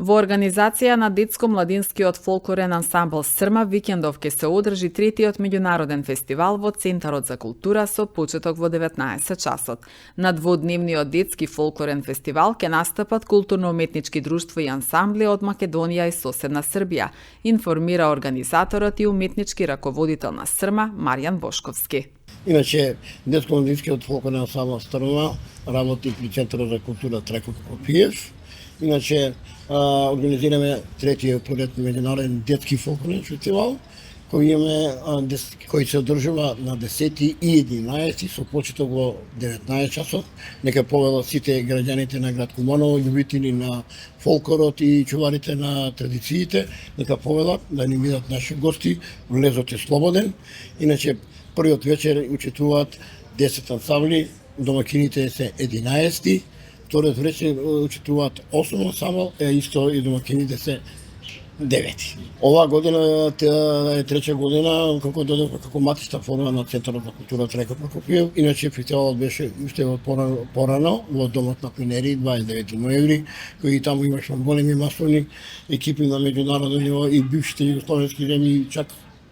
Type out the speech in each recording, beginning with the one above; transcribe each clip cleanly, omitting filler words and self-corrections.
Во организација на детско-младинскиот фолклорен ансамбл Срма, викендов ќе се одржи третиот меѓународен фестивал во Центарот за култура со почеток во 19 часот. На дводневниот детски фолклорен фестивал ќе настапат културно-уметнички друштва и ансамбли од Македонија и соседна Србија, информира организаторот и уметнички раководител на Срма Маријан Бошковски. Иначе, детско-младинскиот фолклорен ансамбл Срма работи при Центарот за култура Треко Прокопиев. Иначе, организираме третиот поред меѓународен детски фолклорен фестивал, кој се одржува на 10 и 11 со почеток во 19 часот. Нека повелат сите граѓаните на град Куманово, љубители на фолклорот и чуварите на традициите, нека повелат да ни бидат наши гости, влезот е слободен. Иначе, првиот вечер учествуваат 10 ансамбли, домакините се 11, вториот вечер учествуваат 8 ансамбл, исто и домакините се 9. Оваа година е трета година како додев како матична форма на Центарот за култура Треко Прокопиев. Иначе фестивалот беше уште порано во домот на пионери 29 ноември, кој таму имаше големи масовни екипи на меѓународно ниво и бившите југословенски земји, чак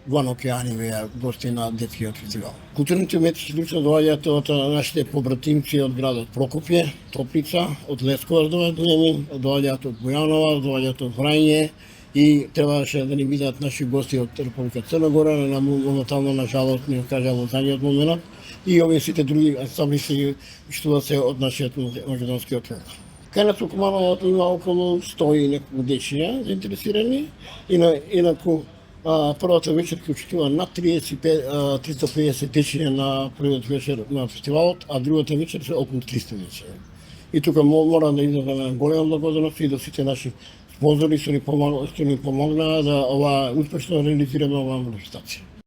ван океани беа гости на детскиот фестивал. Културните уметнички друштва доаѓаат од нашите побратимци од градот Прокопје, Топница, од Лесковаc доаѓаат од Бојанова, доаѓаат од Врање и требаше да ни бидат наши гости од Република Црна Гора, на моментално на жалост ни кажа во задниот момент и овие сите други ансамбли се од нашиот македонскиот филм. Кај нас во Куманово има околу 100 и неколку дечиња заинтересирани, инаку првата вечер ќе учествува над 350 дечиња на првиот вечер на фестивалот, а другата вечер се околу 300 дечиња. И тука мора да изразиме голема благодарност и до сите наши спонзори што ни помогнаа да ова успешно реализираме оваа манифестација.